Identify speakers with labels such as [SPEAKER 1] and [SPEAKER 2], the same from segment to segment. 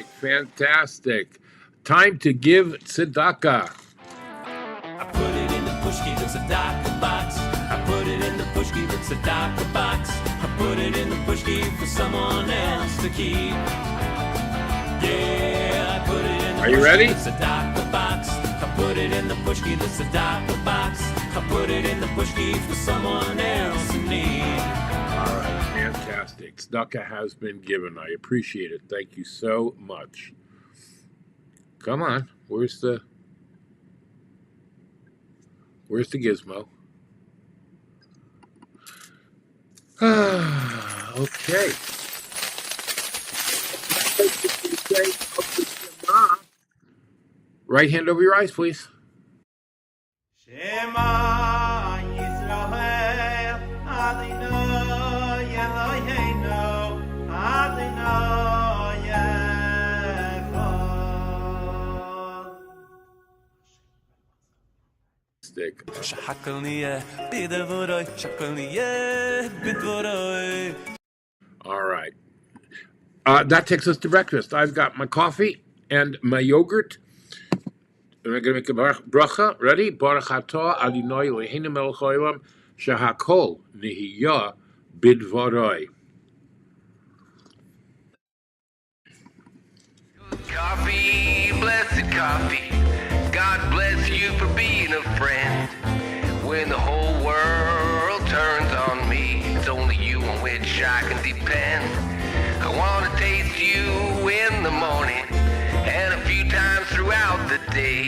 [SPEAKER 1] right, fantastic. Time to give tzedakah.
[SPEAKER 2] I put it in the pushki, the tzedakah box. I put it in the pushki, the tzedakah box. I put it in the pushki for someone else to keep. Yeah, I put it in the
[SPEAKER 1] Are you ready?
[SPEAKER 2] tzedakah box. I put it in the pushki, the tzedakah box. I put it in the pushki for someone else in need.
[SPEAKER 1] All right, fantastic. Tzedakah has been given. I appreciate it. Thank you so much. Come on, where's the gizmo? Okay. Right hand over your eyes, please.
[SPEAKER 3] Shema Yisrael Adonai Eloheinu Adonai Echad.
[SPEAKER 1] Stick. All right. That takes us to breakfast. I've got my coffee and my yogurt. And I'm going to make a bracha. Ready? Baruch atah Adonai Eloheinu melech haolam shehakol nihiyah bidvaroi.
[SPEAKER 4] Coffee, blessed coffee. God bless you for being a friend. When the whole world turns on me, it's only you on which I can depend. I want to taste you in the morning and a few times throughout the day.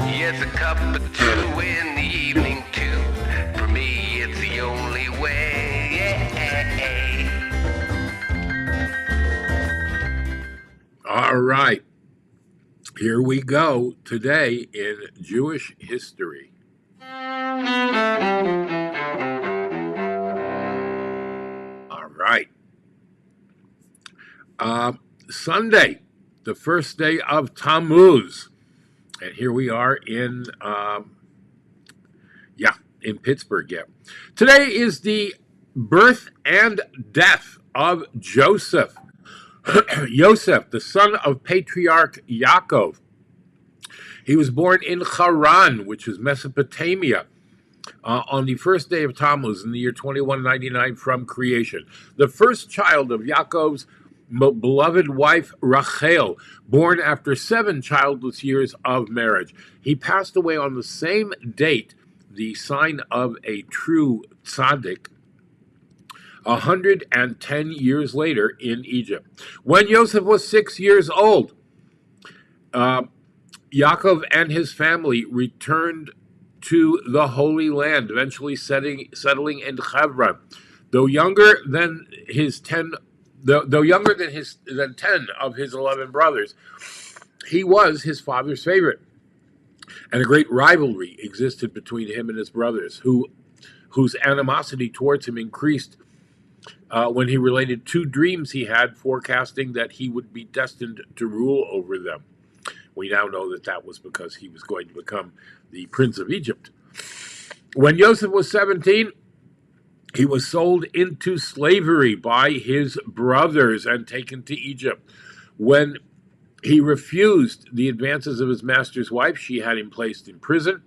[SPEAKER 4] Yes, a cup or two in the evening too. For me, it's the only way.
[SPEAKER 1] All right. Here we go today in Jewish history. All right. Sunday, the first day of Tammuz. And here we are in Pittsburgh, yeah. Today is the birth and death of Joseph. Yosef, the son of patriarch Yaakov. He was born in Haran, which is Mesopotamia, on the first day of Tammuz in the year 2199 from creation. The first child of Yaakov's beloved wife Rachel, born after 7 childless years of marriage. He passed away on the same date, the sign of a true tzaddik, 110 years later in Egypt. When Joseph was 6 years old, Yaakov and his family returned to the Holy Land, eventually settling in Hebron. Though younger than 10 of his 11 brothers, he was his father's favorite. And a great rivalry existed between him and his brothers, whose animosity towards him increased when he related 2 dreams he had forecasting that he would be destined to rule over them. We now know that was because he was going to become the prince of Egypt. When Joseph was 17, he was sold into slavery by his brothers and taken to Egypt. When he refused the advances of his master's wife, she had him placed in prison,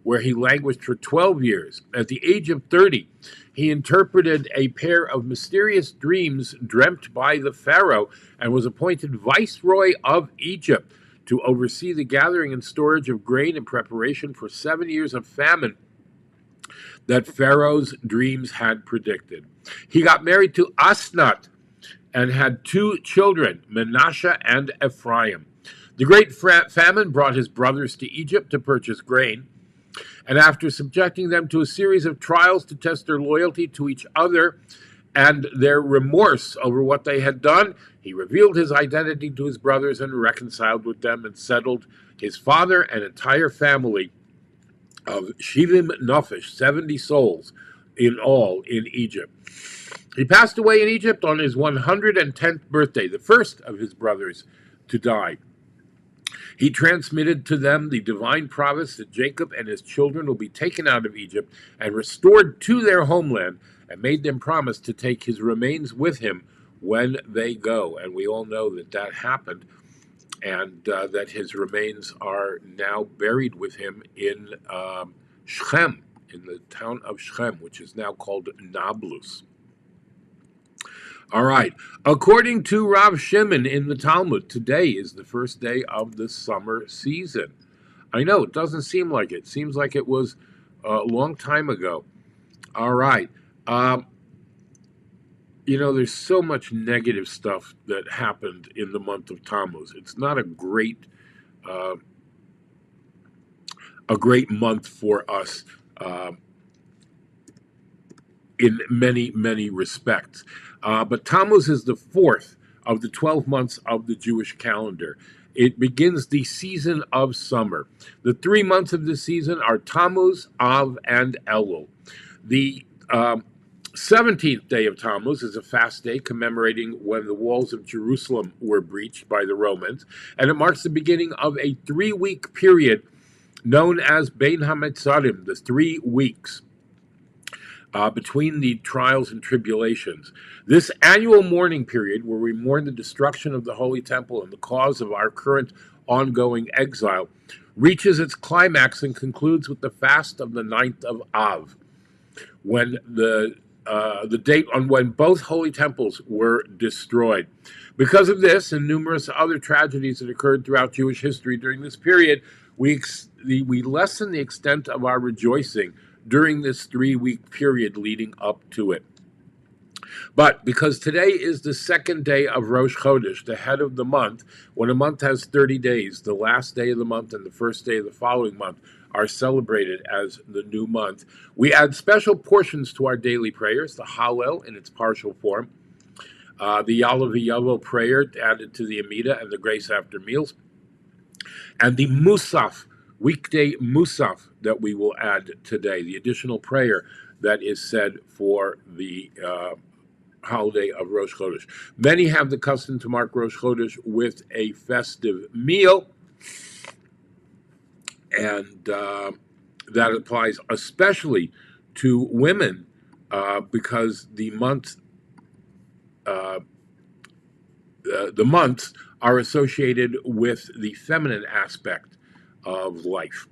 [SPEAKER 1] where he languished for 12 years. At the age of 30, he interpreted a pair of mysterious dreams dreamt by the Pharaoh and was appointed viceroy of Egypt to oversee the gathering and storage of grain in preparation for 7 years of famine that Pharaoh's dreams had predicted. He got married to Asnat and had 2 children, Manasseh and Ephraim. The great famine brought his brothers to Egypt to purchase grain, and after subjecting them to a series of trials to test their loyalty to each other and their remorse over what they had done, he revealed his identity to his brothers and reconciled with them and settled his father and entire family of Shivim Nefesh, 70 souls in all in Egypt. He passed away in Egypt on his 110th birthday, the first of his brothers to die. He transmitted to them the divine promise that Jacob and his children will be taken out of Egypt and restored to their homeland, and made them promise to take his remains with him when they go. And we all know that that happened, and that his remains are now buried with him in Shechem, in the town of Shechem, which is now called Nablus. All right. According to Rav Shimon in the Talmud, today is the first day of the summer season. I know, it doesn't seem like it. It seems like it was a long time ago. All right. There's so much negative stuff that happened in the month of Tammuz. It's not a great month for us in many, many respects. But Tammuz is the fourth of the 12 months of the Jewish calendar. It begins the season of summer. The 3 months of the season are Tammuz, Av, and Elul. The 17th day of Tammuz is a fast day commemorating when the walls of Jerusalem were breached by the Romans, and it marks the beginning of a 3-week period known as Bein HaMetzarim, the 3 weeks between the trials and tribulations. This annual mourning period, where we mourn the destruction of the Holy Temple and the cause of our current ongoing exile, reaches its climax and concludes with the fast of the 9th of Av, when the date on when both holy temples were destroyed. Because of this and numerous other tragedies that occurred throughout Jewish history during this period, we lessen the extent of our rejoicing during this 3-week period leading up to it. But because today is the second day of Rosh Chodesh, the head of the month, when a month has 30 days, the last day of the month and the first day of the following month are celebrated as the new month, we add special portions to our daily prayers, the Hallel in its partial form, the Yalav V'Yavo prayer added to the Amida and the grace after meals, and the Musaf, weekday Musaf, that we will add today, the additional prayer that is said for the holiday of Rosh Chodesh. Many have the custom to mark Rosh Chodesh with a festive meal, and that applies especially to women because the months are associated with the feminine aspect of life.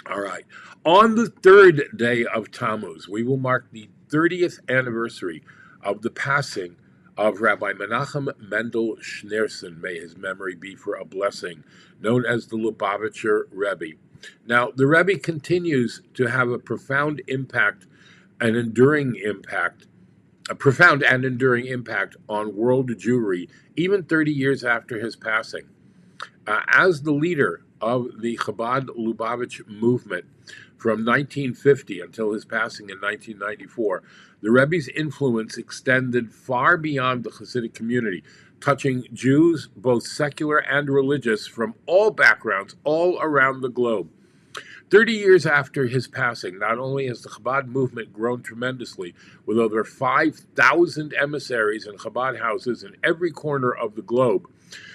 [SPEAKER 1] All right. On the third day of Tammuz, we will mark the 30th anniversary of the passing of Rabbi Menachem Mendel Schneerson, may his memory be for a blessing, known as the Lubavitcher Rebbe. Now, the Rebbe continues to have a profound and enduring impact on world Jewry, even 30 years after his passing. As the leader of the Chabad Lubavitch movement from 1950 until his passing in 1994, the Rebbe's influence extended far beyond the Hasidic community, touching Jews, both secular and religious, from all backgrounds, all around the globe. 30 years after his passing, not only has the Chabad movement grown tremendously, with over 5,000 emissaries and Chabad houses in every corner of the globe,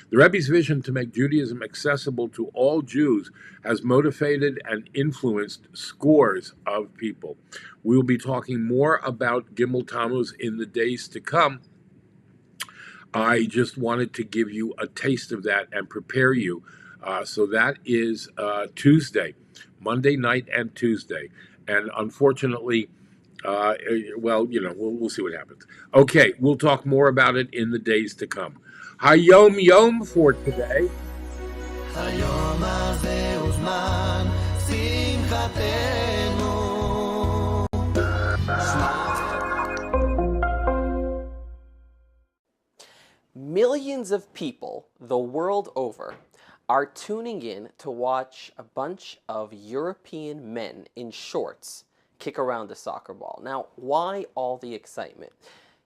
[SPEAKER 1] the Rebbe's vision to make Judaism accessible to all Jews has motivated and influenced scores of people. We will be talking more about Gimel Tammuz in the days to come. I just wanted to give you a taste of that and prepare you. So that is Tuesday, Monday night and Tuesday. And unfortunately, we'll see what happens. Okay, we'll talk more about it in the days to come. HaYom Yom for today.
[SPEAKER 2] היום הזה הוא זמן שמחתנו.
[SPEAKER 5] Millions of people the world over are tuning in to watch a bunch of European men in shorts kick around a soccer ball. Now, why all the excitement?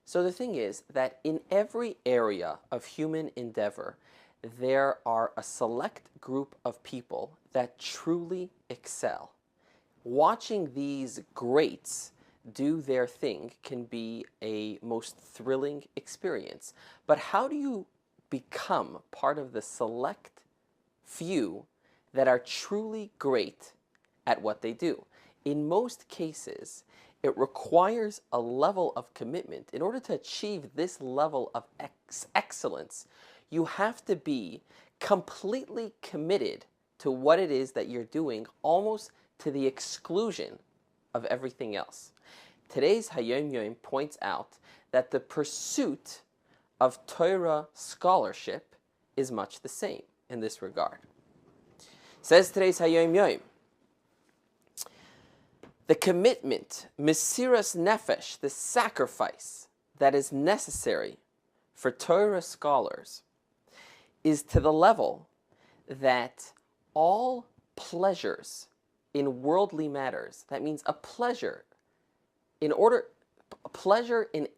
[SPEAKER 5] So the thing is that in every area of human endeavor, there are a select group of people that truly excel. Watching these greats do their thing can be a most thrilling experience. But how do you become part of the select few that are truly great at what they do? In most cases, it requires a level of commitment. In order to achieve this level of excellence, you have to be completely committed to what it is that you're doing, almost to the exclusion of everything else. Today's HaYom points out that the pursuit of Torah scholarship is much the same in this regard. Says today's HaYom, the commitment, Mesiras Nefesh, the sacrifice that is necessary for Torah scholars, is to the level that all pleasures in worldly matters, that means a pleasure in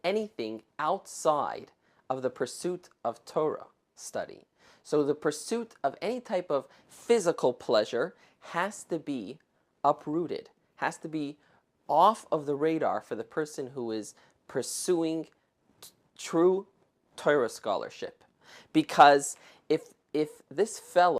[SPEAKER 5] anything outside of the pursuit of Torah study. So the pursuit of any type of physical pleasure has to be uprooted, has to be off of the radar for the person who is pursuing true Torah scholarship. Because if this fellow